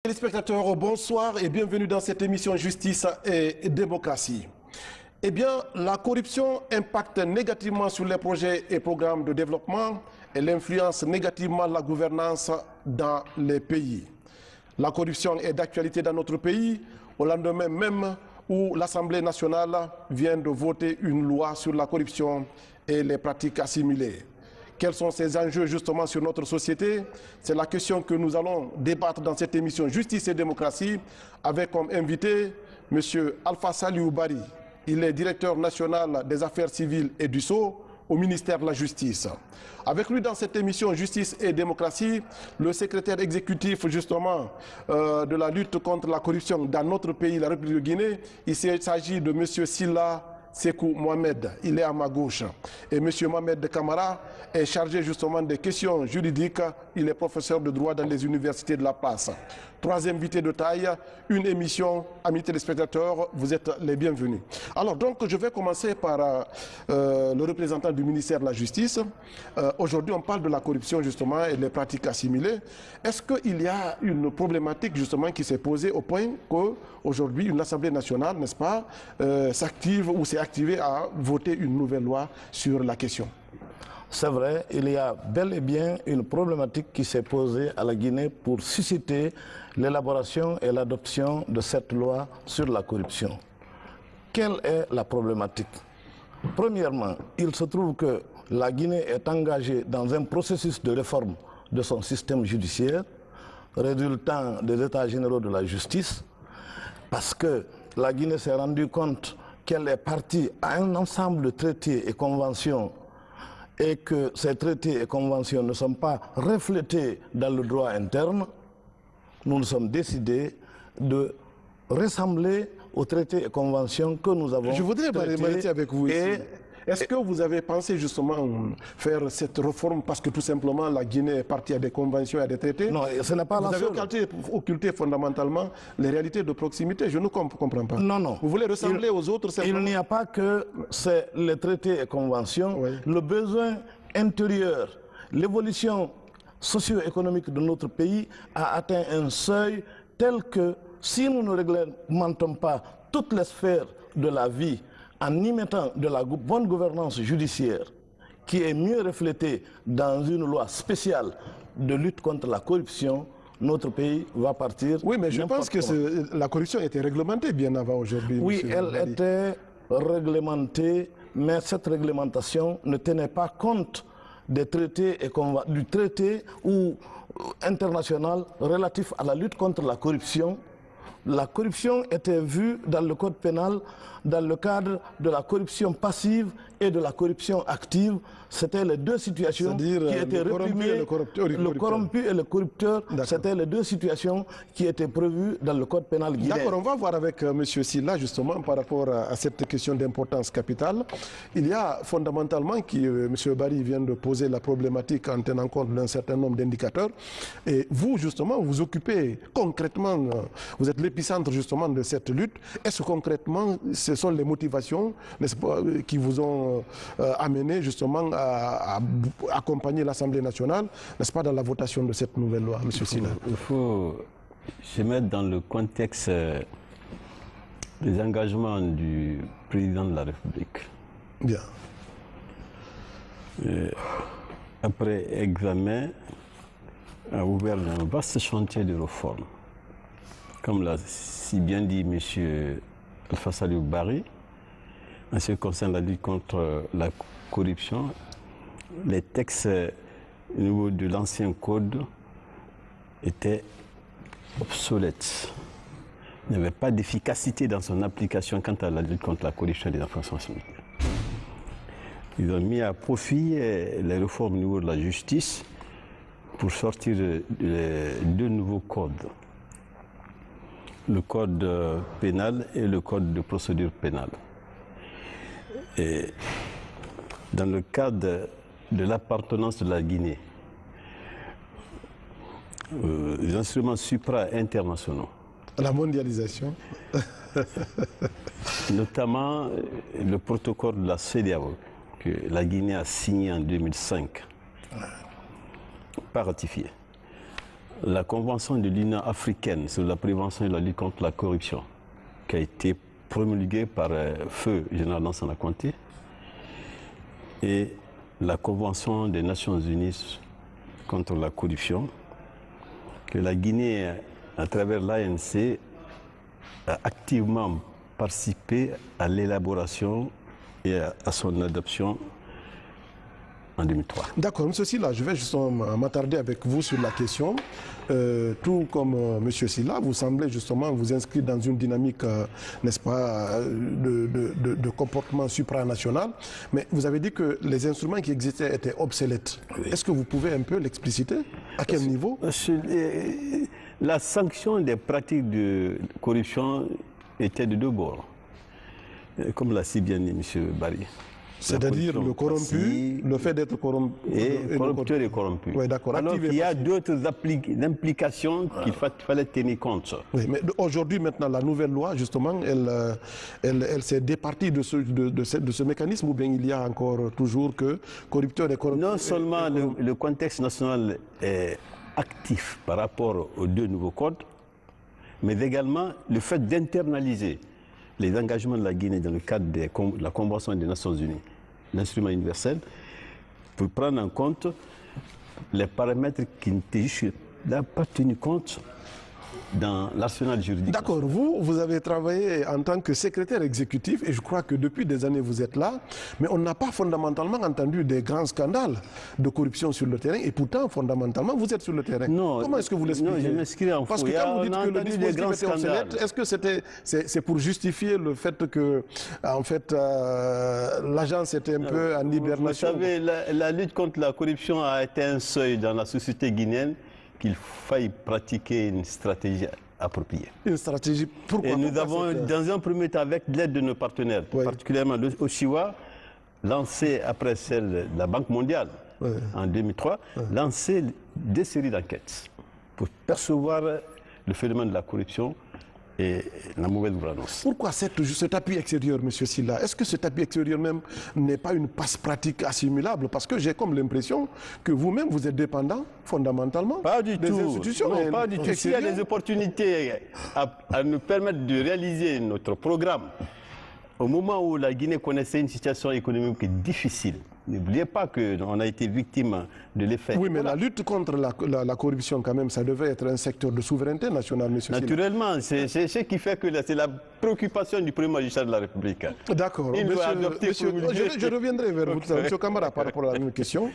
Téléspectateurs, bonsoir et bienvenue dans cette émission Justice et démocratie. Eh bien, la corruption impacte négativement sur les projets et programmes de développement. Elle influence négativement la gouvernance dans les pays. La corruption est d'actualité dans notre pays au lendemain même où l'Assemblée nationale vient de voter une loi sur la corruption et les pratiques assimilées. Quels sont ces enjeux justement sur notre société? C'est la question que nous allons débattre dans cette émission Justice et démocratie avec comme invité M. Alpha Saliou Bari. Il est directeur national des affaires civiles et du sceau au ministère de la Justice. Avec lui dans cette émission Justice et démocratie, le secrétaire exécutif justement de la lutte contre la corruption dans notre pays, la République de Guinée, il s'agit de M. Silla Sekou Mohamed, il est à ma gauche. Et M. Mohamed Kamara est chargé justement des questions juridiques. Il est professeur de droit dans les universités de la place. Trois invités de taille, une émission, amis téléspectateurs, vous êtes les bienvenus. Alors donc je vais commencer par le représentant du ministère de la Justice. Aujourd'hui on parle de la corruption justement et des pratiques assimilées. Est-ce qu'il y a une problématique justement qui s'est posée au point qu'aujourd'hui une Assemblée nationale, n'est-ce pas, s'active ou s'est activée à voter une nouvelle loi sur la question? C'est vrai, il y a bel et bien une problématique qui s'est posée à la Guinée pour susciter l'élaboration et l'adoption de cette loi sur la corruption. Quelle est la problématique? Premièrement, il se trouve que la Guinée est engagée dans un processus de réforme de son système judiciaire, résultant des états généraux de la justice, parce que la Guinée s'est rendue compte qu'elle est partie à un ensemble de traités et conventions et que ces traités et conventions ne sont pas reflétés dans le droit interne. Nous nous sommes décidés de ressembler aux traités et conventions que nous avons. Je voudrais m'arrêter avec vous ici. Est-ce que vous avez pensé justement faire cette réforme parce que tout simplement la Guinée est partie à des conventions et à des traités? Non, ce n'est pas la seule. Vous avez occulté fondamentalement les réalités de proximité. Je ne comprends pas. Non, non. Vous voulez ressembler aux autres simplement? Il n'y a pas que les traités et conventions. Oui. Le besoin intérieur, l'évolution socio-économique de notre pays a atteint un seuil tel que si nous ne réglementons pas toutes les sphères de la vie, en y mettant de la bonne gouvernance judiciaire qui est mieux reflétée dans une loi spéciale de lutte contre la corruption, notre pays va partir. Oui, mais je pense que la corruption était réglementée bien avant aujourd'hui. Oui, elle était réglementée, mais cette réglementation ne tenait pas compte des traités et du traité international relatif à la lutte contre la corruption. La corruption était vue dans le code pénal dans le cadre de la corruption passive et de la corruption active. C'était les deux situations qui étaient réprimées. Le corrompu et le corrupteur, c'était les deux situations qui étaient prévues dans le code pénal guinéen. D'accord, on va voir avec M. Silla justement par rapport à cette question d'importance capitale. Il y a fondamentalement, M. Bari vient de poser la problématique en tenant compte d'un certain nombre d'indicateurs. Et vous justement, vous occupez concrètement, vous êtes l'épicentre justement de cette lutte. Est-ce que concrètement, ce sont les motivations, n'est-ce pas, qui vous ont amené justement à accompagner l'Assemblée nationale, n'est-ce pas, dans la votation de cette nouvelle loi, M. Silla? Il faut se mettre dans le contexte des engagements du président de la République. Bien. Après examen, a ouvert un vaste chantier de réforme. Comme l'a si bien dit M. Alpha Saliou Bari, en ce qui concerne la lutte contre la corruption, les textes au niveau de l'ancien code étaient obsolètes. Il n'y avait pas d'efficacité dans son application quant à la lutte contre la corruption et les infractions assimilées. Ils ont mis à profit les réformes au niveau de la justice pour sortir deux nouveaux codes. Le code pénal et le code de procédure pénale. Et dans le cadre de l'appartenance de la Guinée, les instruments supra-internationaux. La mondialisation. Notamment le protocole de la CEDEAO que la Guinée a signé en 2005, pas ratifié. la Convention de l'Union africaine sur la prévention et la lutte contre la corruption, qui a été promulguée par Feu Général Lansana Conté, et la Convention des Nations Unies contre la corruption, que la Guinée, à travers l'ANC, a activement participé à l'élaboration et à son adoption en 2003. D'accord, M. Sylla, je vais justement m'attarder avec vous sur la question. Tout comme M. Sylla, vous semblez justement vous inscrire dans une dynamique, n'est-ce pas, de comportement supranational. Mais vous avez dit que les instruments qui existaient étaient obsolètes. Oui. Est-ce que vous pouvez un peu l'expliciter? À quel niveau? La sanction des pratiques de corruption était de deux bords, comme l'a si bien dit M. Barry. C'est-à-dire le corrompu, le fait d'être corrompu. Et corrupteur et corrompu. Oui, d'accord. Alors il y a d'autres implications qu'il fallait tenir compte. Oui, mais aujourd'hui, maintenant, la nouvelle loi, justement, elle s'est départie de ce mécanisme, ou bien il y a encore toujours que corrupteur et corrompu. Non seulement le contexte national est actif par rapport aux deux nouveaux codes, mais également le fait d'internaliser les engagements de la Guinée dans le cadre de la Convention des Nations Unies, l'instrument universel, pour prendre en compte les paramètres qui n'étaient pas tenus compte dans l'arsenal juridique. D'accord, vous avez travaillé en tant que secrétaire exécutif et je crois que depuis des années vous êtes là, mais on n'a pas fondamentalement entendu des grands scandales de corruption sur le terrain et pourtant fondamentalement vous êtes sur le terrain. Non, comment est-ce que vous l'expliquez? Non, je m'inscris en faux. Parce que quand vous dites que le dispositif était obsolète, est-ce que c'est pour justifier le fait que en fait l'agence était un peu en hibernation? Vous savez, la lutte contre la corruption a été un seuil dans la société guinéenne qu'il faille pratiquer une stratégie appropriée. Une stratégie, pourquoi? Et nous avons, dans un premier temps, avec l'aide de nos partenaires, oui, particulièrement le OCHIWA, lancé après celle de la Banque mondiale, oui, en 2003, oui, lancé des séries d'enquêtes pour percevoir le phénomène de la corruption et la mauvaise gouvernance. Pourquoi cet appui extérieur, M. Sylla? Est-ce que cet appui extérieur même n'est pas une passe pratique assimilable? Parce que j'ai comme l'impression que vous-même, vous êtes dépendant fondamentalement pas du des tout. institutions. Non, pas du tout. S'il y a des opportunités à nous permettre de réaliser notre programme, au moment où la Guinée connaissait une situation économique difficile, n'oubliez pas qu'on a été victime de l'effet. Oui, mais la lutte contre la corruption, quand même, ça devait être un secteur de souveraineté nationale, M. Sylla. Naturellement, c'est ce qui fait que c'est la préoccupation du premier magistrat de la République. D'accord. Je reviendrai vers vous, M. Camara, par rapport à la même question.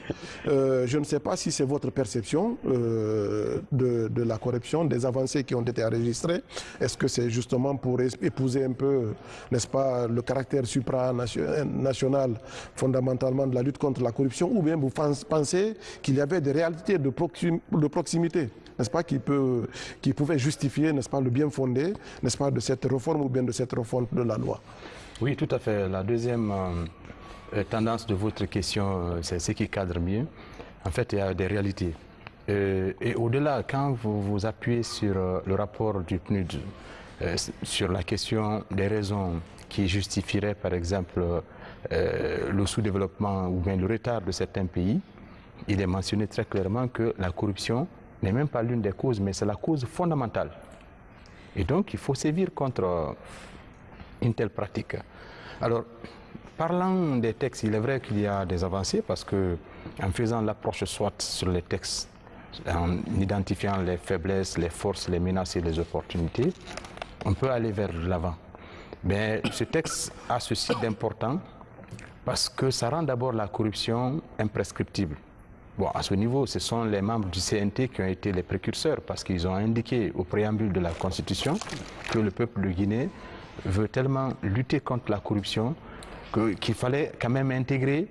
Je ne sais pas si c'est votre perception de la corruption, des avancées qui ont été enregistrées. Est-ce que c'est justement pour épouser un peu, n'est-ce pas, le caractère supranational, fondamentalement, de la lutte contre la corruption, ou bien vous pensez qu'il y avait des réalités de proximité, n'est-ce pas, qui pouvaient justifier, n'est-ce pas, le bien fondé, n'est-ce pas, de cette réforme ou bien de cette refonte de la loi? Oui, tout à fait. La deuxième tendance de votre question, c'est ce qui cadre mieux. En fait, il y a des réalités. Et au-delà, quand vous vous appuyez sur le rapport du PNUD, sur la question des raisons qui justifieraient, par exemple, le sous-développement ou bien le retard de certains pays, il est mentionné très clairement que la corruption n'est même pas l'une des causes, mais c'est la cause fondamentale. Et donc, il faut sévir contre une telle pratique. Alors, parlant des textes, il est vrai qu'il y a des avancées parce que, en faisant l'approche SWOT sur les textes, en identifiant les faiblesses, les forces, les menaces et les opportunités, on peut aller vers l'avant. Mais ce texte a ceci d'important parce que ça rend d'abord la corruption imprescriptible. Bon, à ce niveau, ce sont les membres du CNT qui ont été les précurseurs parce qu'ils ont indiqué au préambule de la Constitution que le peuple de Guinée veut tellement lutter contre la corruption qu'il fallait quand même intégrer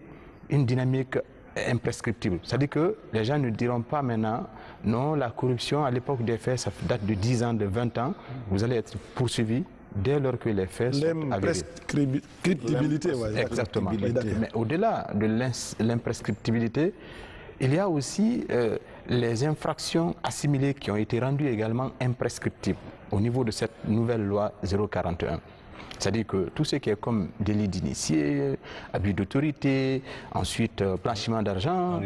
une dynamique imprescriptible. C'est-à-dire que les gens ne diront pas maintenant, non, la corruption à l'époque des faits, ça date de 10 ans, de 20 ans, vous allez être poursuivi dès lors que les faits sont avérés. L'imprescriptibilité, ouais, exactement. Mais au-delà de l'imprescriptibilité, il y a aussi les infractions assimilées qui ont été rendues également imprescriptibles au niveau de cette nouvelle loi 041. C'est-à-dire que tout ce qui est comme délit d'initié, abus d'autorité, ensuite blanchiment d'argent,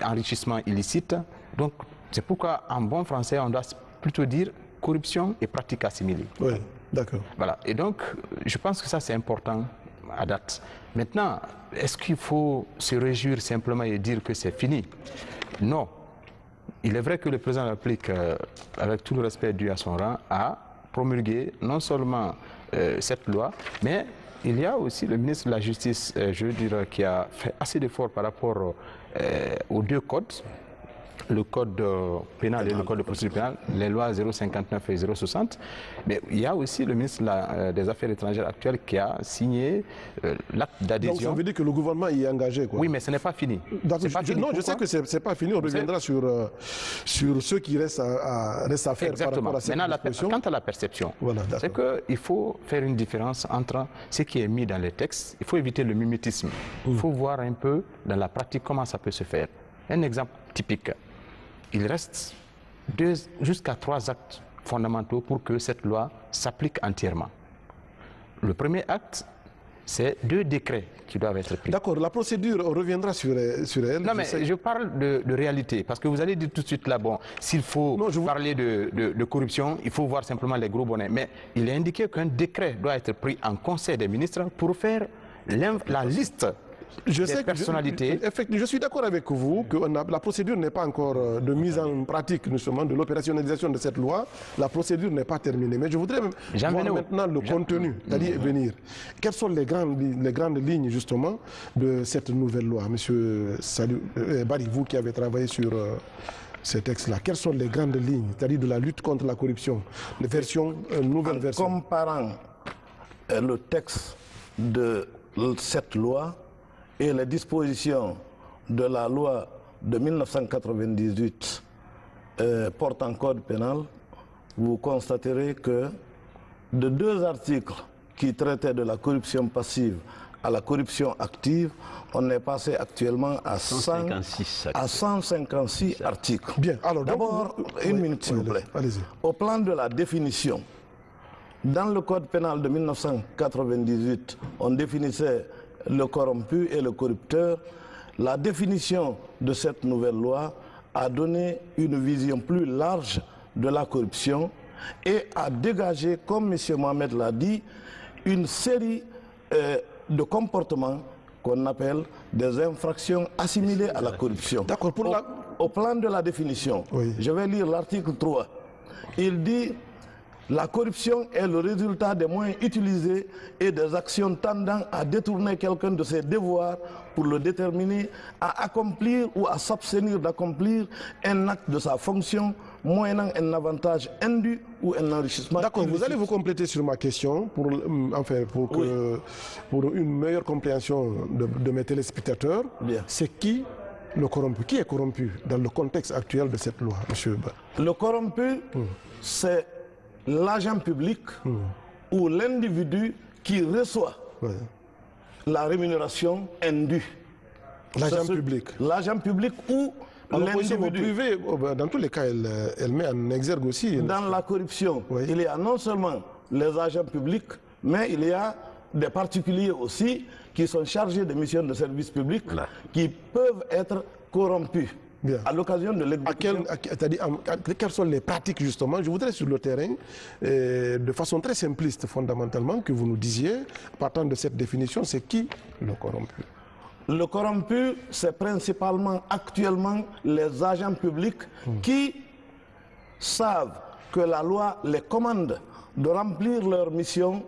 enrichissement illicite. Donc C'est pourquoi, en bon français, on doit plutôt dire corruption et pratiques assimilées. Oui, d'accord. Voilà. Et donc, je pense que ça, c'est important à date. Maintenant, est-ce qu'il faut se réjouir simplement et dire que c'est fini? Non. Il est vrai que le président de la République, avec tout le respect dû à son rang, a promulgué non seulement cette loi, mais il y a aussi le ministre de la Justice, je veux dire, qui a fait assez d'efforts par rapport aux deux codes, le code pénal et le code de procédure pénale, les lois 059 et 060. Mais il y a aussi le ministre des Affaires étrangères actuel qui a signé l'acte d'adhésion. Donc ça veut dire que le gouvernement y est engagé, quoi. Oui, mais ce n'est pas fini. Non, je sais que ce n'est pas fini. On reviendra sur ceux qui restent à faire. Exactement. Par rapport à cette Maintenant, quant à la perception, voilà, c'est qu'il faut faire une différence entre ce qui est mis dans les textes. Il faut éviter le mimétisme. Il faut voir un peu dans la pratique comment ça peut se faire. Un exemple typique. Il reste 2 jusqu'à 3 actes fondamentaux pour que cette loi s'applique entièrement. Le premier acte, c'est 2 décrets qui doivent être pris. D'accord, la procédure, on reviendra sur elle. Non, mais je parle de réalité, parce que vous allez dire tout de suite là, bon, s'il faut parler de corruption, il faut voir simplement les gros bonnets. Mais il est indiqué qu'un décret doit être pris en Conseil des ministres pour faire la liste des personnalités. Je suis d'accord avec vous que la procédure n'est pas encore de mise en pratique, justement, de l'opérationnalisation de cette loi. La procédure n'est pas terminée. Mais je voudrais voir maintenant le contenu, c'est-à-dire venir. Quelles sont les grandes lignes, justement, de cette nouvelle loi? Monsieur Barry, vous qui avez travaillé sur ces textes-là, quelles sont les grandes lignes, c'est-à-dire de la lutte contre la corruption, les versions, nouvelle version? Comparant le texte de cette loi et les dispositions de la loi de 1998 portant code pénal, vous constaterez que de 2 articles qui traitaient de la corruption passive à la corruption active, on est passé actuellement à 156 articles. Bien, alors d'abord, une minute s'il vous plaît. Allez-y. Au plan de la définition, dans le code pénal de 1998, on définissait le corrompu et le corrupteur. La définition de cette nouvelle loi a donné une vision plus large de la corruption et a dégagé, comme M. Mohamed l'a dit, une série de comportements qu'on appelle des infractions assimilées à la corruption. D'accord. Au plan de la définition, je vais lire l'article 3. Il dit: la corruption est le résultat des moyens utilisés et des actions tendant à détourner quelqu'un de ses devoirs pour le déterminer à accomplir ou à s'abstenir d'accomplir un acte de sa fonction, moyennant un avantage indu ou un enrichissement. D'accord, vous allez vous compléter sur ma question pour une meilleure compréhension de mes téléspectateurs. C'est qui le corrompu? Qui est corrompu dans le contexte actuel de cette loi, monsieur Ba? Le corrompu, c'est l'agent public ou l'individu qui reçoit la rémunération indue. L'agent public. L'agent public ou l'individu privé, dans tous les cas, elle met en exergue aussi. Dans la corruption, il y a non seulement les agents publics, mais il y a des particuliers aussi qui sont chargés de missions de service public qui peuvent être corrompus. Bien. À l'occasion de l'exécution. Quelles sont les pratiques, justement? Je voudrais sur le terrain, de façon très simpliste, fondamentalement, que vous nous disiez, partant de cette définition, c'est qui le corrompu? Le corrompu, c'est principalement actuellement les agents publics qui savent que la loi les commande de remplir leur mission,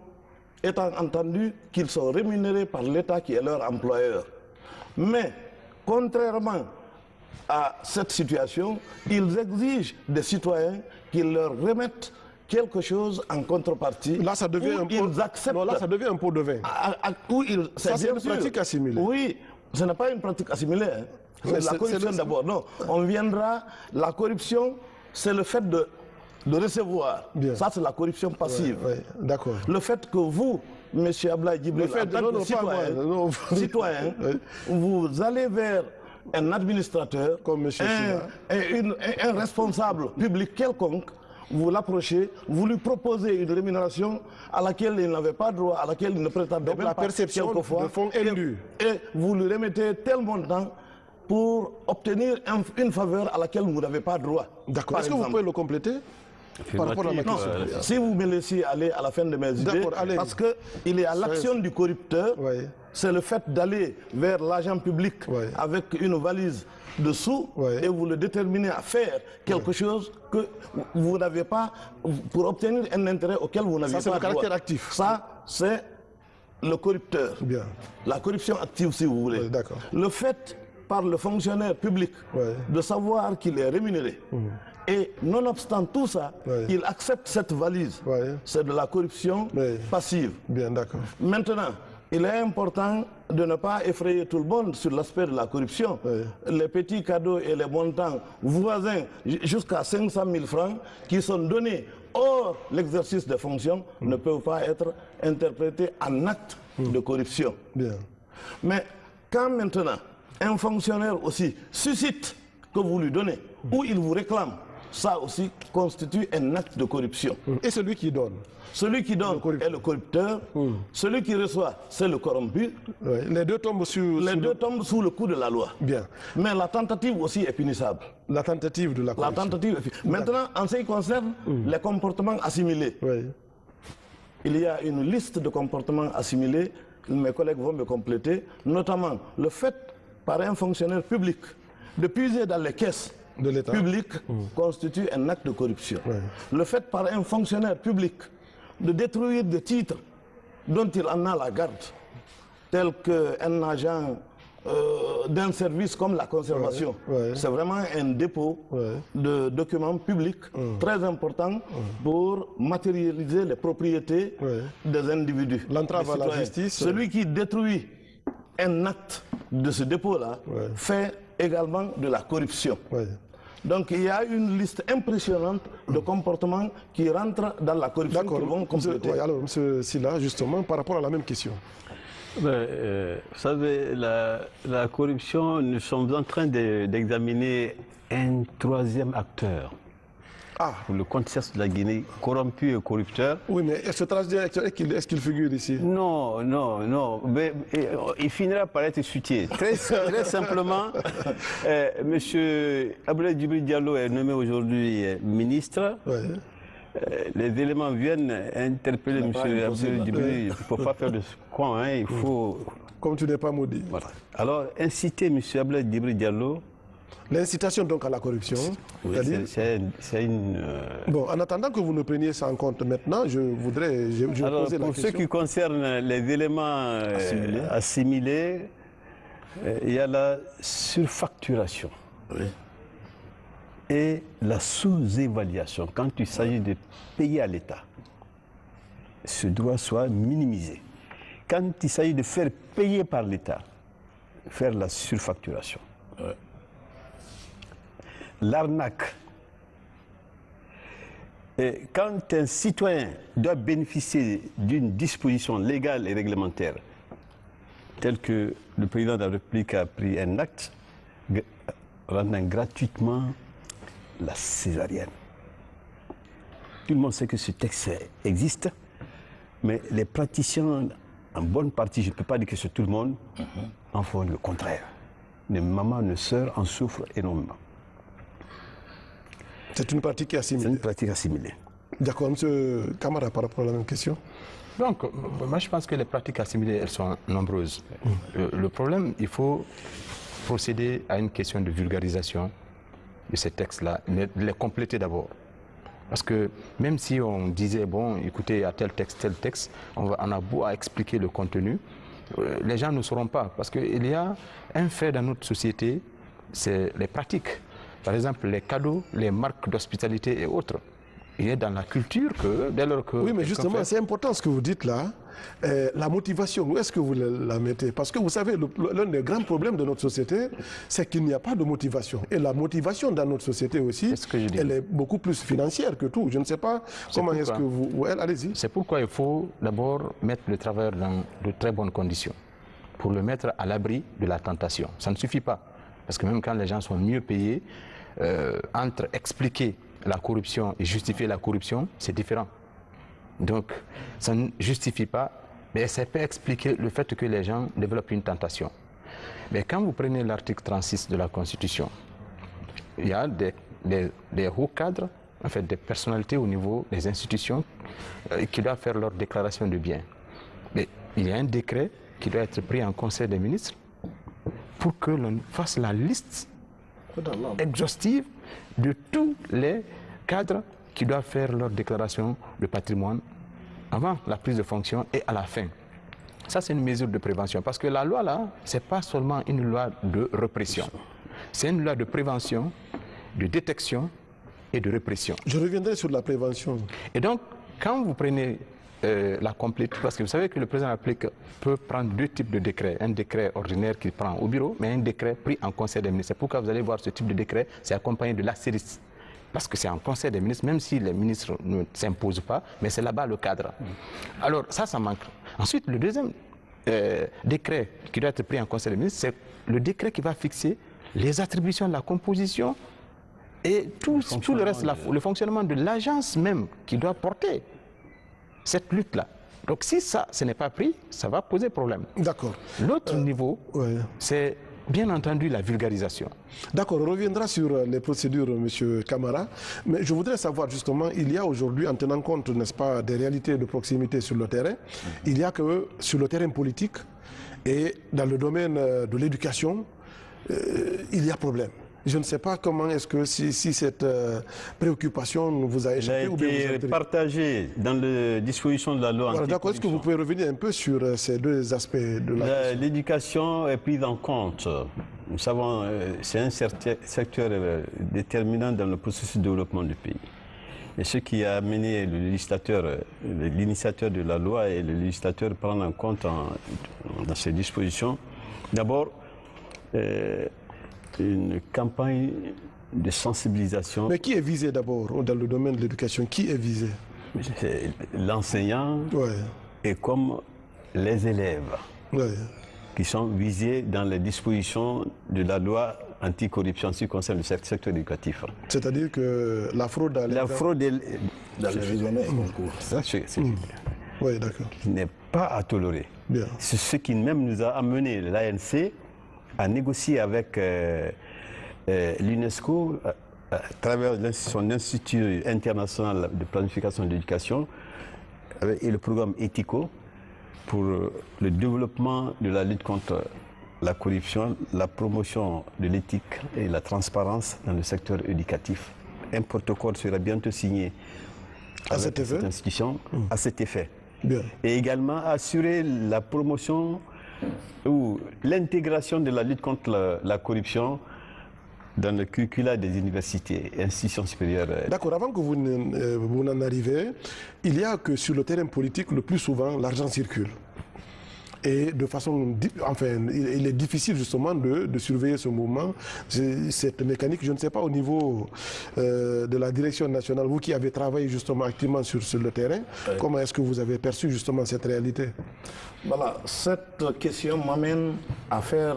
étant entendu qu'ils sont rémunérés par l'État qui est leur employeur. Mais, contrairement à cette situation, ils exigent des citoyens qu'ils leur remettent quelque chose en contrepartie. Là, ça devient un pot. Non, là, ça devient un pot de vin. Ça, c'est une pratique assimilée. Oui, ce n'est pas une pratique assimilée. Hein. C'est la corruption d'abord. Non, on viendra. La corruption, c'est le fait de recevoir. Bien. Ça, c'est la corruption passive. D'accord. Le fait que vous, M. Ablaye Djibril, en tant que citoyen, vous allez vers un administrateur, comme un responsable public quelconque, vous l'approchez, vous lui proposez une rémunération à laquelle il n'avait pas droit, à laquelle il ne prétendait même pas. La perception de fonds indus. Et vous lui remettez tel montant pour obtenir une faveur à laquelle vous n'avez pas droit. D'accord. Est-ce que vous pouvez le compléter par rapport à ma question? Si vous me laissez aller à la fin de mes idées, parce qu'il y a l'action du corrupteur, c'est le fait d'aller vers l'agent public avec une valise de sous et vous le déterminez à faire quelque chose que vous n'avez pas, pour obtenir un intérêt auquel vous n'avez pas droit. Ça, c'est le caractère actif. Ça, c'est le corrupteur. Bien. La corruption active, si vous voulez. Le fait par le fonctionnaire public de savoir qu'il est rémunéré. Et nonobstant tout ça, il accepte cette valise. C'est de la corruption passive. Bien, d'accord. Maintenant, il est important de ne pas effrayer tout le monde sur l'aspect de la corruption. Les petits cadeaux et les montants voisins jusqu'à 500 000 francs qui sont donnés hors l'exercice des fonctions ne peuvent pas être interprétés en acte de corruption. Bien. Mais quand maintenant un fonctionnaire aussi suscite que vous lui donnez ou il vous réclame, ça aussi constitue un acte de corruption. Et celui qui donne? Celui qui donne est le corrupteur, celui qui reçoit, c'est le corrompu. Les deux tombent sous le coup de la loi. Bien. Mais la tentative aussi est punissable. La tentative de la corruption. La tentative est... Maintenant, en ce qui concerne les comportements assimilés, il y a une liste de comportements assimilés, mes collègues vont me compléter, notamment le fait par un fonctionnaire public de puiser dans les caisses de l'État public constitue un acte de corruption. Le fait par un fonctionnaire public de détruire des titres dont il en a la garde, tel qu'un agent d'un service comme la conservation, c'est vraiment un dépôt de documents publics très important pour matérialiser les propriétés des individus. L'entrave à la justice. Celui qui détruit un acte de ce dépôt-là fait également de la corruption. Donc il y a une liste impressionnante de comportements qui rentrent dans la corruption qui vont compléter. Alors, M. Sylla, justement, par rapport à la même question. Vous savez, la corruption, nous sommes en train d'examiner un troisième acteur. Pour le contexte de la Guinée, corrompu et corrupteur. Oui, mais ce troisième acteur, est-ce qu'il figure ici? Non, non, non. Mais, il finira par être soutien. Très simplement, M. Abdoulaye Djibril Diallo est nommé aujourd'hui ministre. Les éléments viennent interpeller M. Abdoulaye Djibril. Il ne faut pas faire de coin, il faut... Comme tu n'es pas maudit. Voilà. Alors, inciter M. Abdoulaye Djibril Diallo... L'incitation donc à la corruption. Oui, c'est une... Bon, en attendant que vous ne preniez ça en compte maintenant, je voudrais poser la question. Pour ce qui concerne les éléments assimilés, il y a la surfacturation et la sous-évaluation. Quand il s'agit de payer à l'État, ce droit soit minimisé. Quand il s'agit de faire payer par l'État, faire la surfacturation. L'arnaque. Et quand un citoyen doit bénéficier d'une disposition légale et réglementaire, telle que le président de la République a pris un acte, rendant gratuitement la césarienne. Tout le monde sait que ce texte existe, mais les praticiens, en bonne partie, je ne peux pas dire que c'est tout le monde, en font le contraire. Les mamans, les sœurs en souffrent énormément. C'est une pratique assimilée. C'est une pratique assimilée. D'accord, M. Camara, par rapport à la même question. Donc, moi je pense que les pratiques assimilées, elles sont nombreuses. Le problème, il faut procéder à une question de vulgarisation de ces textes-là, les compléter d'abord. Parce que même si on disait, bon, écoutez, il y a tel texte, on a beau à expliquer le contenu, les gens ne sauront pas. Parce qu'il y a un fait dans notre société, c'est les pratiques. Par exemple, les cadeaux, les marques d'hospitalité et autres. Il est dans la culture que, dès lors que... Oui, mais justement, c'est important ce que vous dites là. La motivation, où est-ce que vous la mettez? Parce que vous savez, l'un des grands problèmes de notre société, c'est qu'il n'y a pas de motivation. Et la motivation dans notre société aussi, elle est beaucoup plus financière que tout. Je ne sais pas comment est-ce que vous... Allez-y. C'est pourquoi il faut d'abord mettre le travailleur dans de très bonnes conditions, pour le mettre à l'abri de la tentation. Ça ne suffit pas. Parce que même quand les gens sont mieux payés, entre expliquer la corruption et justifier la corruption, c'est différent. Donc, ça ne justifie pas, mais ça peut expliquer le fait que les gens développent une tentation. Mais quand vous prenez l'article 36 de la Constitution, il y a des hauts cadres, en fait des personnalités au niveau des institutions qui doivent faire leur déclaration de biens. Mais il y a un décret qui doit être pris en Conseil des ministres pour que l'on fasse la liste exhaustive de tous les cadres qui doivent faire leur déclaration de patrimoine avant la prise de fonction et à la fin. Ça, c'est une mesure de prévention. Parce que la loi, là, ce n'est pas seulement une loi de répression. C'est une loi de prévention, de détection et de répression. Je reviendrai sur la prévention. Et donc, quand vous prenez la complétude, parce que vous savez que le président de la République peut prendre deux types de décrets. Un décret ordinaire qu'il prend au bureau, mais un décret pris en Conseil des ministres. C'est pourquoi vous allez voir ce type de décret, c'est accompagné de l'astérisque. Parce que c'est en Conseil des ministres, même si les ministres ne s'imposent pas, mais c'est là-bas le cadre. Alors ça manque. Ensuite, le deuxième décret qui doit être pris en Conseil des ministres, c'est le décret qui va fixer les attributions, la composition et tout le reste, le fonctionnement de l'agence même qui doit porter cette lutte-là. Donc si ça, ce n'est pas pris, ça va poser problème. D'accord. L'autre niveau, c'est bien entendu la vulgarisation. D'accord, on reviendra sur les procédures, M. Camara. Mais je voudrais savoir justement, il y a aujourd'hui, en tenant compte, n'est-ce pas, des réalités de proximité sur le terrain, il y a que sur le terrain politique et dans le domaine de l'éducation, il y a problème. Je ne sais pas comment est-ce que si cette préoccupation vous a échappé. Il a été partagé dans les dispositions de la loi. Voilà, d'accord, est-ce que vous pouvez revenir un peu sur ces deux aspects de la question? L'éducation est prise en compte. Nous savons, c'est un secteur déterminant dans le processus de développement du pays. Et ce qui a amené le législateur, l'initiateur de la loi et le législateur prendre en compte dans ces dispositions, d'abord, une campagne de sensibilisation. Mais qui est visé d'abord dans le domaine de l'éducation? Qui est visé? L'enseignant et comme les élèves qui sont visés dans les dispositions de la loi anticorruption en ce qui concerne le secteur éducatif. C'est-à-dire que la fraude dans les concours. Oui, d'accord. N'est pas à tolérer. C'est ce qui même nous a amené l'ANC à négocier avec l'UNESCO à travers son institut international de planification de l'éducation et le programme ETHICO pour le développement de la lutte contre la corruption, la promotion de l'éthique et la transparence dans le secteur éducatif. Un protocole sera bientôt signé avec cette institution à cet effet. Bien. Et également assurer la promotion ou l'intégration de la lutte contre la corruption dans le curricula des universités et institutions supérieures. D'accord, avant que vous n'en arriviez, il y a que sur le terrain politique, le plus souvent, l'argent circule. Et de façon, enfin, il est difficile justement de surveiller ce mouvement, cette mécanique. Je ne sais pas au niveau de la direction nationale, vous qui avez travaillé justement activement sur le terrain, comment est-ce que vous avez perçu justement cette réalité? Voilà, cette question m'amène à faire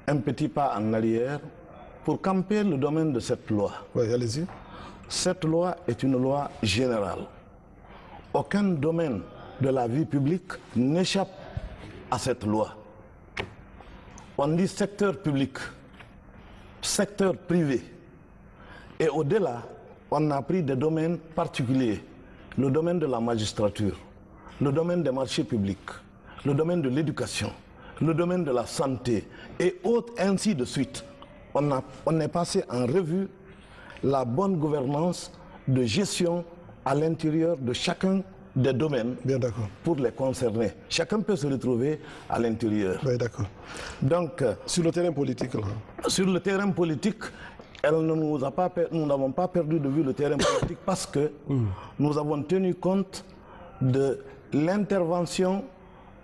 un petit pas en arrière pour camper le domaine de cette loi. Oui, allez-y. Cette loi est une loi générale. Aucun domaine de la vie publique n'échappe à cette loi. On dit secteur public, secteur privé. Et au-delà, on a pris des domaines particuliers. Le domaine de la magistrature, le domaine des marchés publics, le domaine de l'éducation, le domaine de la santé et autres, ainsi de suite. On est passé en revue la bonne gouvernance de gestion à l'intérieur de chacun des domaines. Bien d'accord. Pour les concerner. Chacun peut se retrouver à l'intérieur. Oui, d'accord. Donc, sur le terrain politique, là. Sur le terrain politique, nous n'avons pas perdu de vue le terrain politique parce que nous avons tenu compte de l'intervention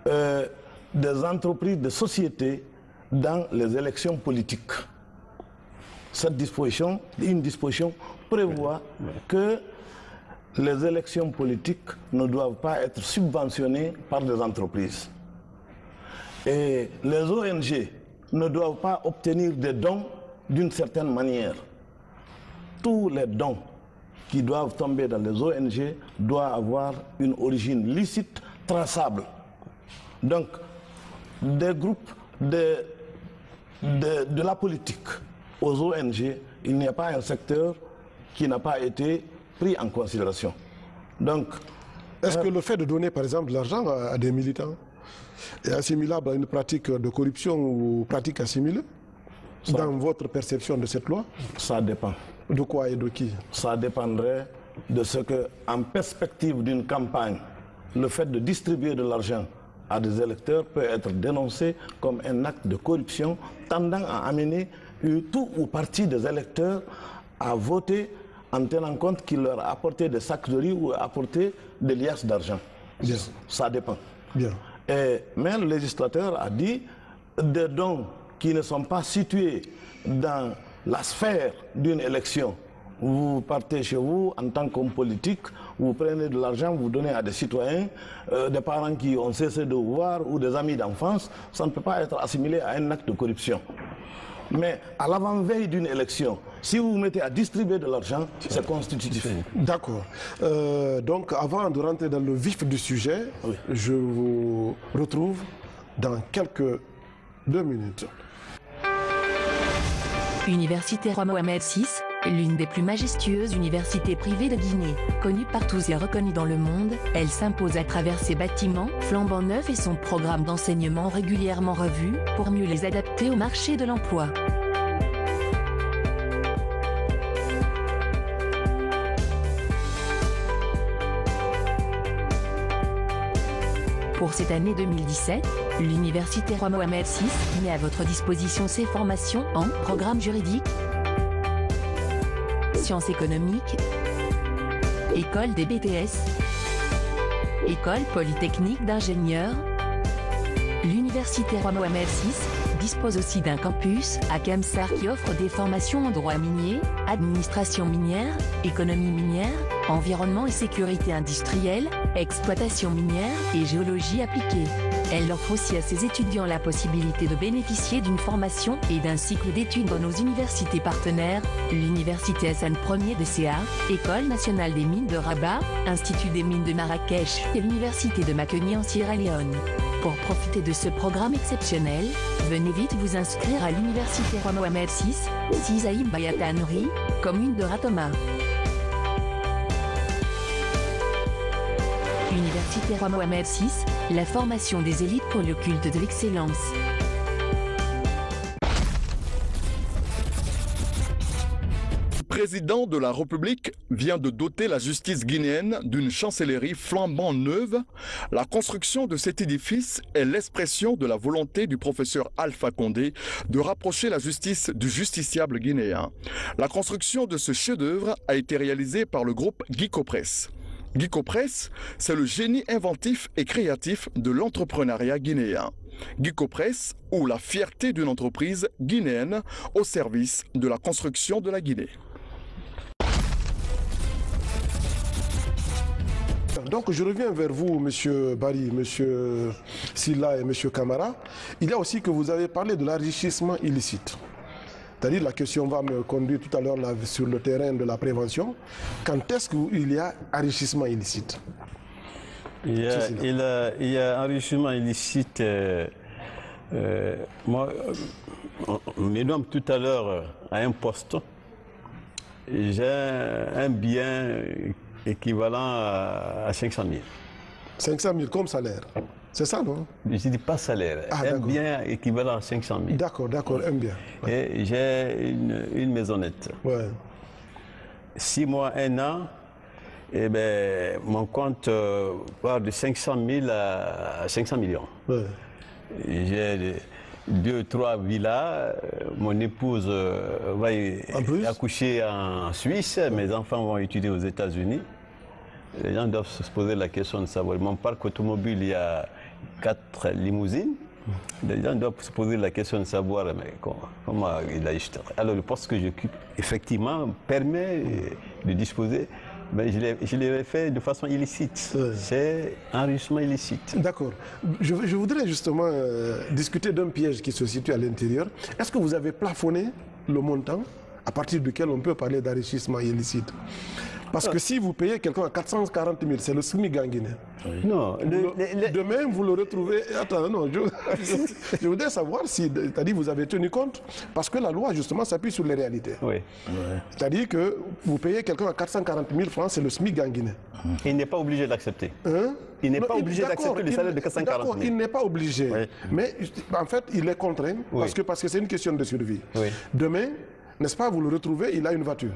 des entreprises, des sociétés dans les élections politiques. Cette disposition, une disposition prévoit que les élections politiques ne doivent pas être subventionnées par des entreprises. Et les ONG ne doivent pas obtenir des dons d'une certaine manière. Tous les dons qui doivent tomber dans les ONG doivent avoir une origine licite, traçable. Donc, des groupes de la politique aux ONG, il n'y a pas un secteur qui n'a pas été pris en considération. Donc, est-ce que le fait de donner, par exemple, de l'argent à des militants est assimilable à une pratique de corruption ou pratique assimilée dans votre perception de cette loi? Ça dépend. De quoi et de qui? Ça dépendrait de ce que, en perspective d'une campagne, le fait de distribuer de l'argent à des électeurs peut être dénoncé comme un acte de corruption tendant à amener tout ou partie des électeurs à voter en tenant compte qu'il leur a apporté des sacs de riz ou apporté des liasses d'argent. Ça dépend. Bien. Mais le législateur a dit des dons qui ne sont pas situés dans la sphère d'une élection. Vous partez chez vous en tant qu'homme politique, vous prenez de l'argent, vous donnez à des citoyens, des parents qui ont cessé de vous voir ou des amis d'enfance, ça ne peut pas être assimilé à un acte de corruption. Mais à l'avant-veille d'une élection, si vous vous mettez à distribuer de l'argent, c'est constitutif. D'accord. Donc avant de rentrer dans le vif du sujet, oui, je vous retrouve dans quelques 2 minutes. Université Roi Mohamed VI, l'une des plus majestueuses universités privées de Guinée. Connue par tous et reconnue dans le monde, elle s'impose à travers ses bâtiments flambant neufs et son programme d'enseignement régulièrement revu pour mieux les adapter au marché de l'emploi. Pour cette année 2017, l'Université Roi Mohamed VI met à votre disposition ses formations en programme juridique, sciences économiques, école des BTS, école polytechnique d'ingénieurs. L'Université Roi Mohamed VI dispose aussi d'un campus à Kemsar qui offre des formations en droit minier, administration minière, économie minière, environnement et sécurité industrielle, exploitation minière et géologie appliquée. Elle offre aussi à ses étudiants la possibilité de bénéficier d'une formation et d'un cycle d'études dans nos universités partenaires, l'Université Hassan Ier de CA, École nationale des mines de Rabat, Institut des mines de Marrakech et l'Université de Makeni en Sierra Leone. Pour profiter de ce programme exceptionnel, venez vite vous inscrire à l'Université Roi Mohamed VI, Sizaïb Bayatanri, commune de Ratoma. Université Roi Mohamed VI, la formation des élites pour le culte de l'excellence. Le président de la République vient de doter la justice guinéenne d'une chancellerie flambant neuve. La construction de cet édifice est l'expression de la volonté du professeur Alpha Condé de rapprocher la justice du justiciable guinéen. La construction de ce chef-d'œuvre a été réalisée par le groupe Guicopress. Guicopress, c'est le génie inventif et créatif de l'entrepreneuriat guinéen. Guicopress, ou la fierté d'une entreprise guinéenne au service de la construction de la Guinée. Donc je reviens vers vous, M. Barry, M. Silla et M. Camara. Il y a aussi que vous avez parlé de l'enrichissement illicite. C'est-à-dire la question va me conduire tout à l'heure sur le terrain de la prévention. Quand est-ce qu'il y a enrichissement illicite? Il y a enrichissement illicite. Moi, on me nomme tout à l'heure à un poste. J'ai un bien équivalent à 500 000. 500 000 comme salaire. C'est ça, non? Je ne dis pas salaire. Un bien équivalent à 500 000. D'accord, un bien. Ouais. Et j'ai une maisonnette. Ouais. 6 mois, 1 an, et ben, mon compte va de 500 000 à 500 millions. Ouais. J'ai 2, 3 villas. Mon épouse va accoucher en Suisse. Mes enfants vont étudier aux États-Unis. Les gens doivent se poser la question de savoir. Mon parc automobile, il y a 4 limousines. Les gens doivent se poser la question de savoir mais comment il a acheté. Alors le poste que j'occupe, effectivement, permet de disposer. Mais je l'ai fait de façon illicite. C'est enrichissement illicite. D'accord. Je voudrais justement discuter d'un piège qui se situe à l'intérieur. Est-ce que vous avez plafonné le montant à partir duquel on peut parler d'enrichissement illicite? Parce que si vous payez quelqu'un à 440 000, c'est le SMIC en Guinée. Non, Demain, vous le retrouvez... Attends, non, je voudrais savoir si, c'est-à-dire, vous avez tenu compte, parce que la loi, justement, s'appuie sur les réalités. oui. C'est-à-dire que vous payez quelqu'un à 440 000 francs, c'est le SMIC en Guinée. Il n'est pas obligé d'accepter. Hein? Il n'est Non, pas obligé d'accepter le salaire de 440 000. D'accord, il n'est pas obligé. Oui. Mais en fait, il est contraint parce que c'est une question de survie. Oui. Demain, n'est-ce pas, vous le retrouvez, il a une voiture.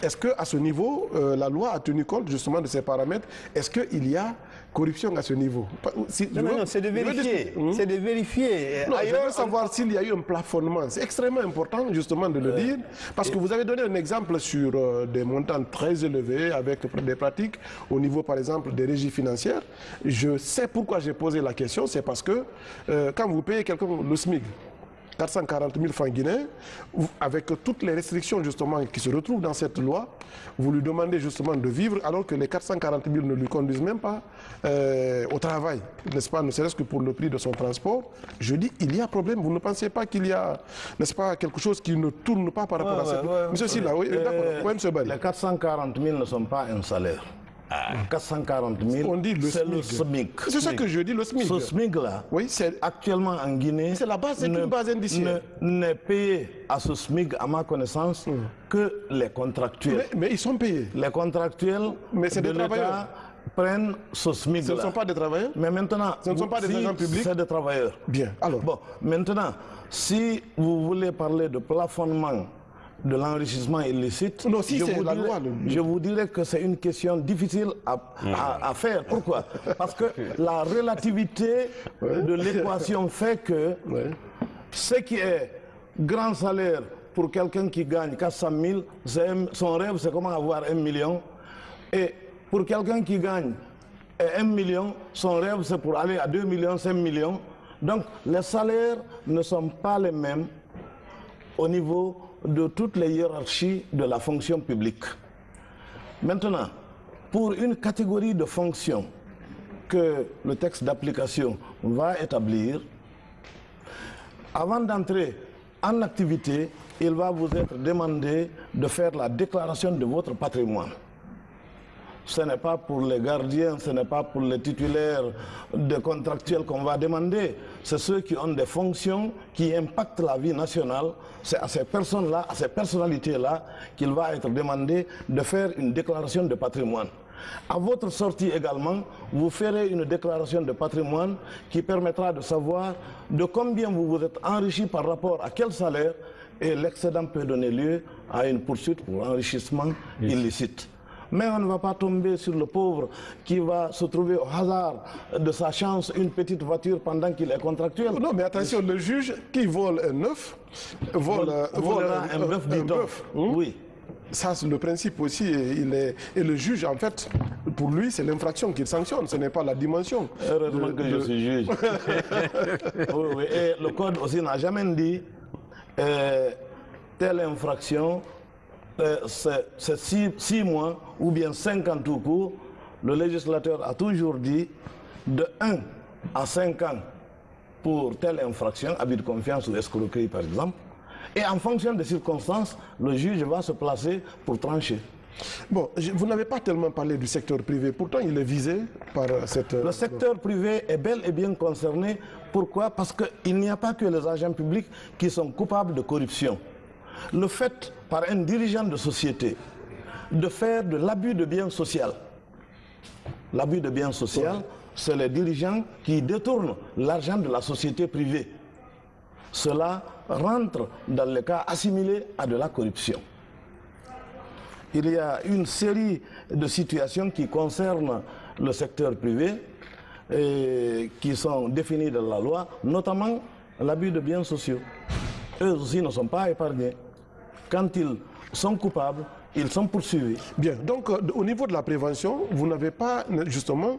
Est-ce qu'à ce niveau, la loi a tenu compte justement de ces paramètres? Est-ce qu'il y a corruption à ce niveau? Non, c'est de vérifier. C'est de vérifier. Non, je veux savoir s'il y a eu un plafonnement. C'est extrêmement important justement de le dire, parce que vous avez donné un exemple sur des montants très élevés avec des pratiques au niveau par exemple des régies financières. Je sais pourquoi j'ai posé la question, c'est parce que quand vous payez quelqu'un le SMIC, 440 000 francs guinéens, avec toutes les restrictions justement qui se retrouvent dans cette loi, vous lui demandez justement de vivre alors que les 440 000 ne lui conduisent même pas au travail, n'est-ce pas, ne serait-ce que pour le prix de son transport. Je dis, il y a problème, vous ne pensez pas qu'il y a, n'est-ce pas, quelque chose qui ne tourne pas par rapport à cette loi? Monsieur Silla, oui, d'accord, oui, monsieur Barry. Les 440 000 ne sont pas un salaire. 440 000, c'est le SMIC. C'est ce que je dis, le SMIC. Ce SMIC-là, oui, actuellement en Guinée, c'est la base, c'est une base indiciaire. N'est payé à ce SMIC, à ma connaissance, que les contractuels. Mais ils sont payés. Les contractuels de l'État prennent ce SMIC-là. Ce ne sont pas des travailleurs? Mais maintenant, ce ne sont pas des agents publics? C'est des travailleurs. Bien, alors. Bon, maintenant, si vous voulez parler de plafonnement de l'enrichissement illicite, non, si c'est la loi, je vous dirais que c'est une question difficile à faire. Pourquoi? Parce que la relativité de l'équation fait que ce qui est grand salaire pour quelqu'un qui gagne 400 000, son rêve c'est comment avoir 1 million. Et pour quelqu'un qui gagne 1 million, son rêve c'est pour aller à 2 millions, 5 millions. Donc les salaires ne sont pas les mêmes au niveau de toutes les hiérarchies de la fonction publique. Maintenant, pour une catégorie de fonctions que le texte d'application va établir, avant d'entrer en activité, il va vous être demandé de faire la déclaration de votre patrimoine. Ce n'est pas pour les gardiens, ce n'est pas pour les titulaires de contractuels qu'on va demander. C'est ceux qui ont des fonctions qui impactent la vie nationale. C'est à ces personnes-là, à ces personnalités-là, qu'il va être demandé de faire une déclaration de patrimoine. À votre sortie également, vous ferez une déclaration de patrimoine qui permettra de savoir de combien vous vous êtes enrichi par rapport à quel salaire, et l'excédent peut donner lieu à une poursuite pour enrichissement illicite. Mais on ne va pas tomber sur le pauvre qui va se trouver au hasard de sa chance une petite voiture pendant qu'il est contractuel. Non, mais attention, le juge qui vole un œuf, volera un bœuf d'étoffe. Oui. Ça, c'est le principe aussi. Et le juge, en fait, pour lui, c'est l'infraction qu'il sanctionne, ce n'est pas la dimension. Heureusement que je suis juge. Oui, oui. Et le code aussi n'a jamais dit telle infraction. C'est 6 mois ou bien 5 ans tout court. Le législateur a toujours dit de 1 à 5 ans pour telle infraction, abus de confiance ou escroquerie par exemple. Et en fonction des circonstances, le juge va se placer pour trancher. Bon, vous n'avez pas tellement parlé du secteur privé, pourtant il est visé par cette... Le secteur privé est bel et bien concerné. Pourquoi? Parce qu'il n'y a pas que les agents publics qui sont coupables de corruption. Le fait par un dirigeant de société de faire de l'abus de biens social. L'abus de biens social, c'est les dirigeants qui détournent l'argent de la société privée. Cela rentre dans le cas assimilé à de la corruption. Il y a une série de situations qui concernent le secteur privé et qui sont définies dans la loi, notamment l'abus de biens sociaux. Eux aussi ne sont pas épargnés. Quand ils sont coupables, ils sont poursuivis. Bien, donc au niveau de la prévention, vous n'avez pas justement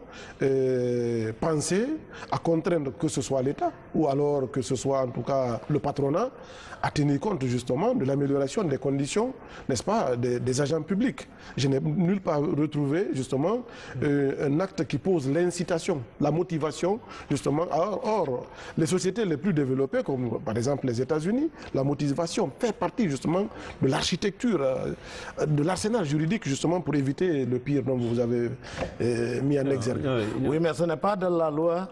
pensé à contraindre que ce soit l'État ou alors que ce soit en tout cas le patronat à tenir compte justement de l'amélioration des conditions, n'est-ce pas, des agents publics. Je n'ai nulle part retrouvé justement un acte qui pose l'incitation, la motivation justement. Or, les sociétés les plus développées, comme par exemple les États-Unis, la motivation fait partie justement de l'architecture de l'arsenal juridique justement pour éviter le pire dont vous avez mis en exergue. Oui, mais ce n'est pas dans la loi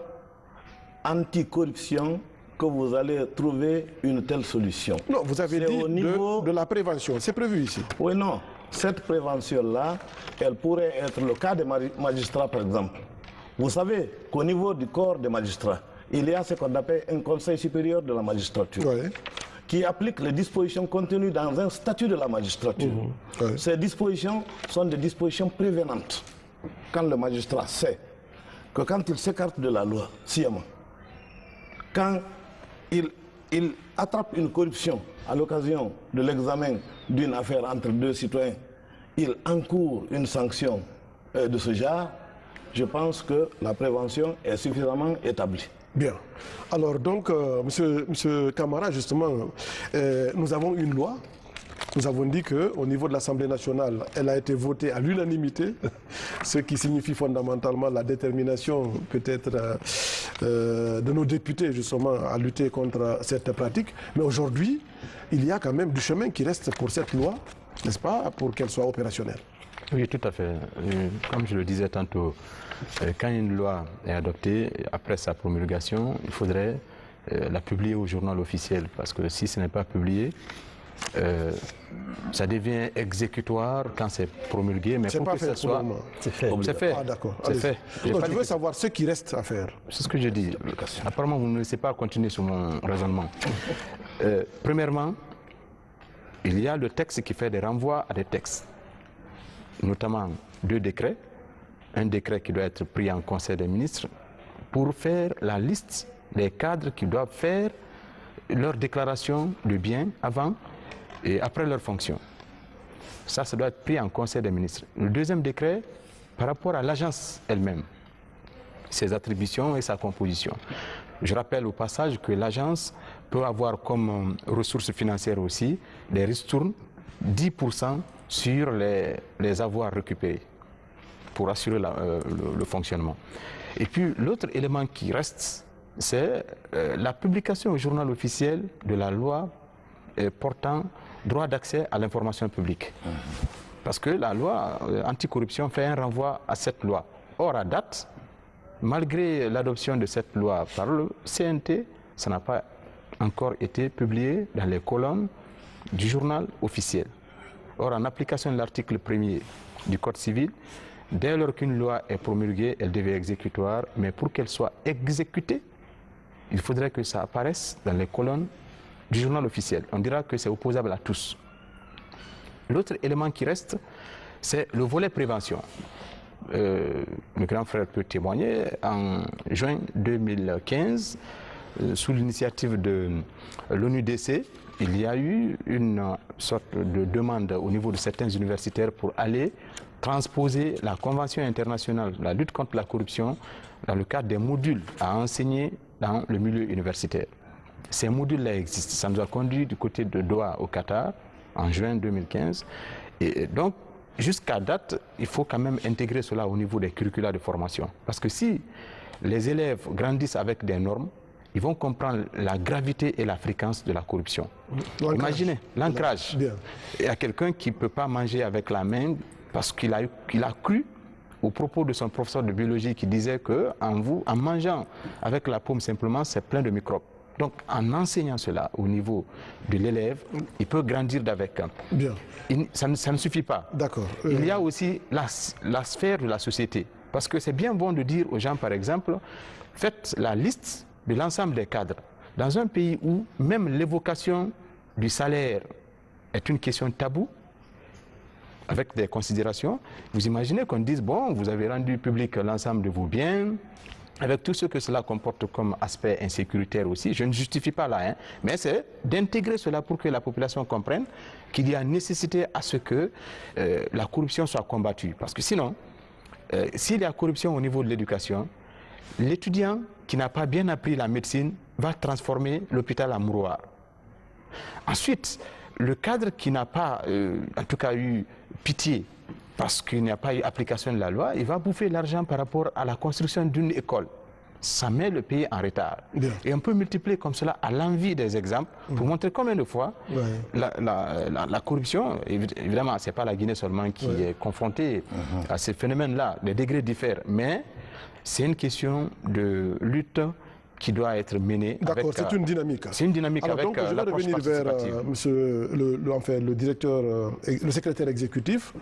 anticorruption que vous allez trouver une telle solution. Non, vous avez dit de la prévention, c'est prévu ici. Oui, non. Cette prévention-là, elle pourrait être le cas des magistrats, par exemple. Vous savez qu'au niveau du corps des magistrats, il y a ce qu'on appelle un conseil supérieur de la magistrature, qui applique les dispositions contenues dans un statut de la magistrature. Ces dispositions sont des dispositions prévenantes. Quand le magistrat sait que quand il s'écarte de la loi, sciemment, quand il attrape une corruption à l'occasion de l'examen d'une affaire entre deux citoyens, il encourt une sanction de ce genre, je pense que la prévention est suffisamment établie. Bien. Alors donc, monsieur Camara, justement, nous avons une loi. Nous avons dit qu'au niveau de l'Assemblée nationale, elle a été votée à l'unanimité, ce qui signifie fondamentalement la détermination peut-être de nos députés justement à lutter contre cette pratique. Mais aujourd'hui, il y a quand même du chemin qui reste pour cette loi, n'est-ce pas, pour qu'elle soit opérationnelle. Oui, tout à fait. Comme je le disais tantôt, quand une loi est adoptée, après sa promulgation, il faudrait la publier au journal officiel, parce que si ce n'est pas publié, ça devient exécutoire quand c'est promulgué, mais pour que ça soit... C'est fait. C'est fait. Ah d'accord. C'est fait. Je veux savoir ce qui reste à faire. C'est ce que je dis. Apparemment, vous ne me laissez pas continuer sur mon raisonnement. Premièrement, il y a le texte qui fait des renvois à des textes, notamment 2 décrets. Un décret qui doit être pris en Conseil des ministres pour faire la liste des cadres qui doivent faire leur déclaration de biens avant et après leur fonction. Ça doit être pris en Conseil des ministres. Le deuxième décret, par rapport à l'agence elle-même, ses attributions et sa composition. Je rappelle au passage que l'agence peut avoir comme ressources financières aussi des ristournes 10% sur les avoirs récupérés pour assurer le fonctionnement. Et puis l'autre élément qui reste, c'est la publication au journal officiel de la loi portant droit d'accès à l'information publique. Parce que la loi anticorruption fait un renvoi à cette loi. Or, à date, malgré l'adoption de cette loi par le CNT, ça n'a pas encore été publié dans les colonnes du journal officiel. Or, en application de l'article 1er du Code civil, dès lors qu'une loi est promulguée, elle devient exécutoire, mais pour qu'elle soit exécutée, il faudrait que ça apparaisse dans les colonnes du journal officiel. On dira que c'est opposable à tous. L'autre élément qui reste, c'est le volet prévention. Le grand frère peut témoigner, en juin 2015, sous l'initiative de l'ONUDC, il y a eu une sorte de demande au niveau de certains universitaires pour aller transposer la Convention internationale de la lutte contre la corruption dans le cadre des modules à enseigner dans le milieu universitaire. Ces modules-là existent. Ça nous a conduit du côté de Doha au Qatar en juin 2015. Et donc, jusqu'à date, il faut quand même intégrer cela au niveau des curricula de formation. Parce que si les élèves grandissent avec des normes, ils vont comprendre la gravité et la fréquence de la corruption. Imaginez, l'ancrage. Il y a quelqu'un qui ne peut pas manger avec la main parce qu'il a cru au propos de son professeur de biologie qui disait qu'en mangeant avec la paume simplement, c'est plein de microbes. Donc, en enseignant cela au niveau de l'élève, il peut grandir d'avec. Bien. Ça ne suffit pas. D'accord. Il y a aussi la sphère de la société. Parce que c'est bien bon de dire aux gens, par exemple, faites la liste de l'ensemble des cadres. Dans un pays où même l'évocation du salaire est une question taboue, avec des considérations, vous imaginez qu'on dise, bon, vous avez rendu public l'ensemble de vos biens, avec tout ce que cela comporte comme aspect insécuritaire aussi. Je ne justifie pas là, mais c'est d'intégrer cela pour que la population comprenne qu'il y a nécessité à ce que la corruption soit combattue. Parce que sinon, s'il y a corruption au niveau de l'éducation, l'étudiant qui n'a pas bien appris la médecine va transformer l'hôpital en mouroir. Ensuite, le cadre qui n'a pas, en tout cas, eu pitié parce qu'il n'y a pas eu application de la loi, il va bouffer l'argent par rapport à la construction d'une école. ça met le pays en retard. Bien. Et on peut multiplier comme cela à l'envi des exemples pour montrer combien de fois la corruption, évidemment, ce n'est pas la Guinée seulement qui est confrontée à ces phénomènes-là, les degrés diffèrent, mais c'est une question de lutte qui doit être menée. D'accord, c'est une dynamique. C'est une dynamique. Alors, avec donc, je vais revenir vers monsieur le directeur, le secrétaire exécutif.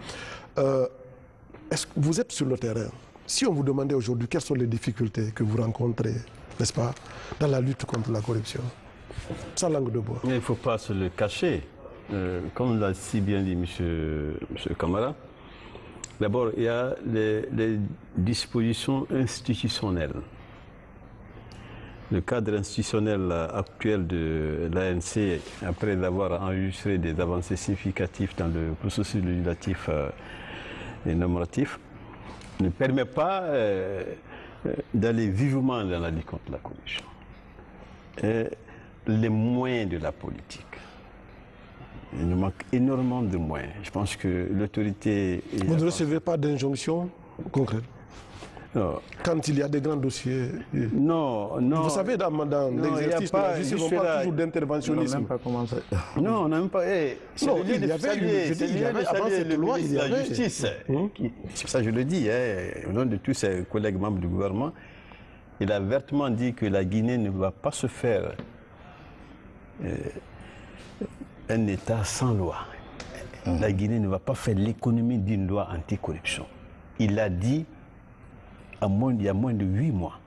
Est-ce que vous êtes sur le terrain? Si on vous demandait aujourd'hui quelles sont les difficultés que vous rencontrez, n'est-ce pas, dans la lutte contre la corruption, sans langue de bois. Il ne faut pas se le cacher. Comme l'a si bien dit M. Camara, d'abord, il y a les dispositions institutionnelles. Le cadre institutionnel actuel de l'ANC, après avoir enregistré des avancées significatives dans le processus législatif et normatif, ne permet pas d'aller vivement dans la lutte contre la corruption. Les moyens de la politique. Il nous manque énormément de moyens. Je pense que l'autorité... Vous ne recevez pas d'injonction concrète? Non. Quand il y a des grands dossiers. Non, non. Vous savez, dans l'exercice de la justice, on parle toujours d'interventionnisme. Non, on n'a même pas. Non, il y avait avant cette loi, il y avait la justice. C'est pour ça que je le dis, au nom de tous ses collègues membres du gouvernement, il a vertement dit que la Guinée ne va pas se faire un État sans loi. La Guinée ne va pas faire l'économie d'une loi anticorruption. Il l'a dit il y a moins de 8 mois.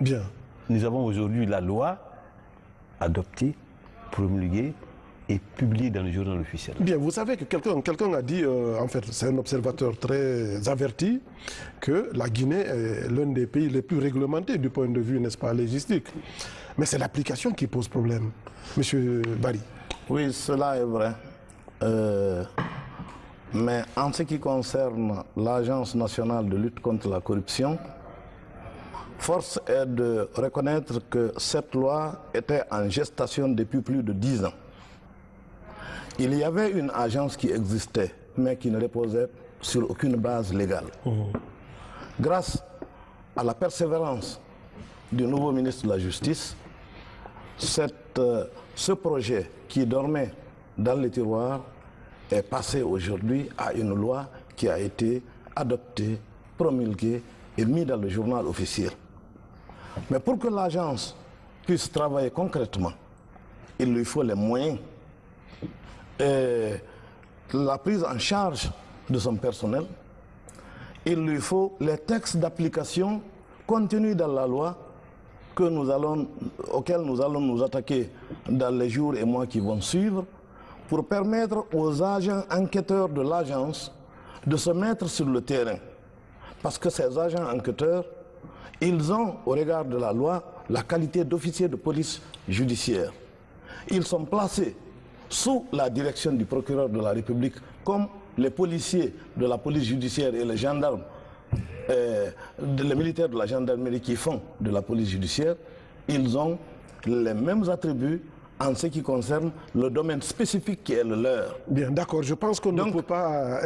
Bien. Nous avons aujourd'hui la loi adoptée, promulguée et publiée dans le journal officiel. Bien, vous savez que quelqu'un a dit, en fait, c'est un observateur très averti, que la Guinée est l'un des pays les plus réglementés du point de vue, n'est-ce pas, légistique. Mais c'est l'application qui pose problème. Monsieur Barry. Oui, cela est vrai. Mais en ce qui concerne l'Agence nationale de lutte contre la corruption, force est de reconnaître que cette loi était en gestation depuis plus de 10 ans. Il y avait une agence qui existait, mais qui ne reposait sur aucune base légale. Grâce à la persévérance du nouveau ministre de la Justice, ce projet qui dormait dans les tiroirs est passé aujourd'hui à une loi qui a été adoptée, promulguée et mise dans le journal officiel. Mais pour que l'agence puisse travailler concrètement, il lui faut les moyens et la prise en charge de son personnel. Il lui faut les textes d'application contenus dans la loi auxquels nous allons nous attaquer dans les jours et mois qui vont suivre, pour permettre aux agents enquêteurs de l'agence de se mettre sur le terrain. Parce que ces agents enquêteurs, ils ont, au regard de la loi, la qualité d'officier de police judiciaire. Ils sont placés sous la direction du procureur de la République, comme les policiers de la police judiciaire et les gendarmes, les militaires de la gendarmerie qui font de la police judiciaire. Ils ont les mêmes attributs en ce qui concerne le domaine spécifique qui est le leur. Bien, d'accord. Je pense qu'on ne peut pas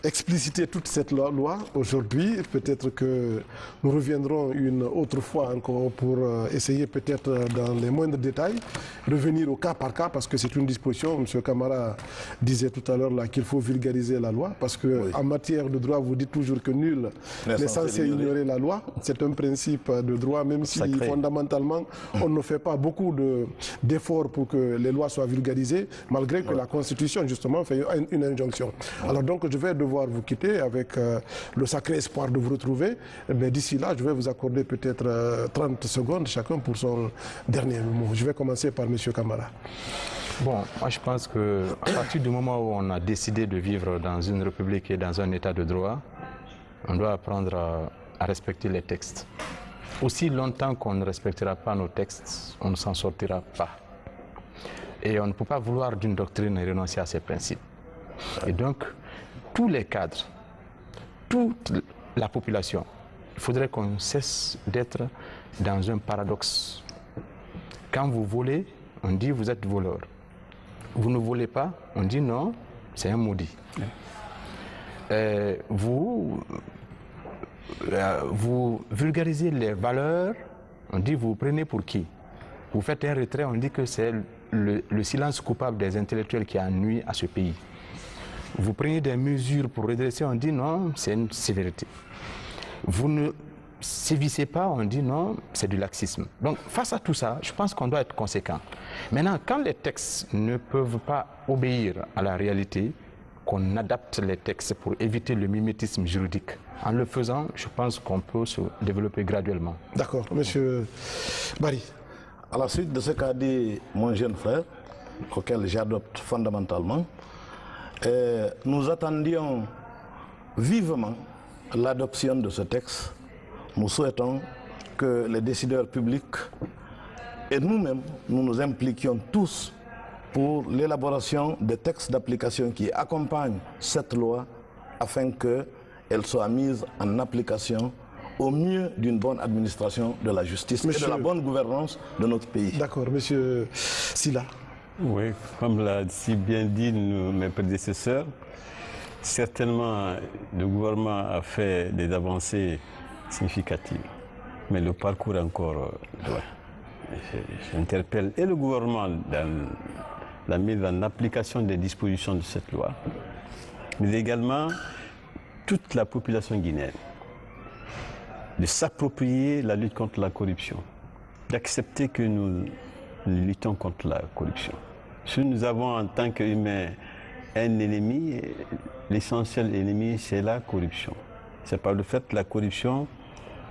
expliciter toute cette loi aujourd'hui. Peut-être que nous reviendrons une autre fois encore pour essayer peut-être dans les moindres détails, revenir au cas par cas, parce que c'est une disposition, M. Camara disait tout à l'heure qu'il faut vulgariser la loi, parce que en matière de droit, vous dites toujours que nul n'est censé ignorer la loi. C'est un principe de droit, même si fondamentalement, on ne fait pas beaucoup d'efforts pour que les lois soient vulgarisées, malgré que la Constitution, justement, fait une injonction. Alors donc, je vais devoir vous quitter avec le sacré espoir de vous retrouver. Mais d'ici là, je vais vous accorder peut-être 30 secondes chacun pour son dernier mot. Je vais commencer par M. Camara. Bon, moi je pense qu'à partir du moment où on a décidé de vivre dans une république et dans un état de droit, on doit apprendre à respecter les textes. Aussi longtemps qu'on ne respectera pas nos textes, on ne s'en sortira pas. Et on ne peut pas vouloir d'une doctrine et renoncer à ses principes. Et donc, tous les cadres, toute la population, il faudrait qu'on cesse d'être dans un paradoxe. Quand vous volez, on dit vous êtes voleur. Vous ne volez pas, on dit non, c'est un maudit. Vous vous vulgarisez les valeurs, on dit vous prenez pour qui? Vous faites un retrait, on dit que c'est le silence coupable des intellectuels qui a nui à ce pays. Vous prenez des mesures pour redresser, on dit non, c'est une sévérité. Vous ne sévissez pas, on dit non, c'est du laxisme. Donc face à tout ça, je pense qu'on doit être conséquent. Maintenant, quand les textes ne peuvent pas obéir à la réalité, qu'on adapte les textes pour éviter le mimétisme juridique. En le faisant, je pense qu'on peut se développer graduellement. D'accord, monsieur Barry. À la suite de ce qu'a dit mon jeune frère, auquel j'adopte fondamentalement, nous attendions vivement l'adoption de ce texte. Nous souhaitons que les décideurs publics et nous-mêmes, nous nous impliquions tous pour l'élaboration des textes d'application qui accompagnent cette loi afin qu'elle soit mise en application au mieux d'une bonne administration de la justice et de la bonne gouvernance de notre pays. D'accord, monsieur Sylla. Oui, comme l'a si bien dit mes prédécesseurs, certainement le gouvernement a fait des avancées significatives, mais le parcours est encore loin. J'interpelle et le gouvernement dans la mise en application des dispositions de cette loi, mais également toute la population guinéenne, de s'approprier la lutte contre la corruption, d'accepter que nous luttons contre la corruption. Si nous avons en tant qu'humains un ennemi, l'essentiel ennemi c'est la corruption. C'est par le fait de la corruption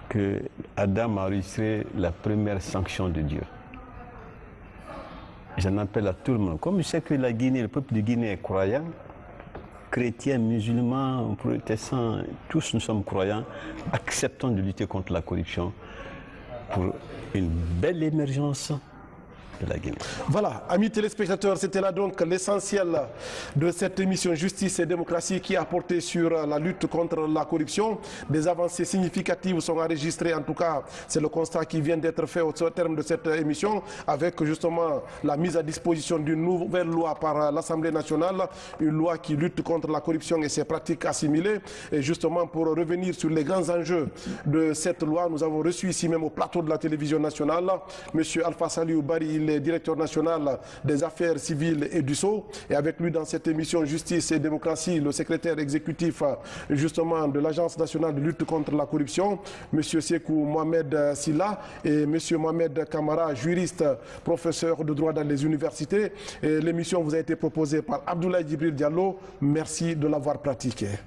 que Adam a enregistré la première sanction de Dieu. J'en appelle à tout le monde. Comme je sais que la Guinée, le peuple de Guinée est croyant, chrétiens, musulmans, protestants, tous nous sommes croyants, acceptons de lutter contre la corruption pour une belle émergence de la Guinée. Voilà, amis téléspectateurs, c'était là donc l'essentiel de cette émission Justice et démocratie qui a porté sur la lutte contre la corruption. Des avancées significatives sont enregistrées, en tout cas c'est le constat qui vient d'être fait au terme de cette émission, avec justement la mise à disposition d'une nouvelle loi par l'Assemblée nationale, une loi qui lutte contre la corruption et ses pratiques assimilées. Et justement pour revenir sur les grands enjeux de cette loi, nous avons reçu ici même au plateau de la télévision nationale M. Alpha Saliou Barry, le directeur national des affaires civiles et du Sceau, et avec lui dans cette émission Justice et démocratie, le secrétaire exécutif justement de l'Agence nationale de lutte contre la corruption, M. Sekou Mohamed Sylla, et M. Mohamed Kamara, juriste, professeur de droit dans les universités. L'émission vous a été proposée par Abdoulaye Djibril Diallo. Merci de l'avoir pratiquée.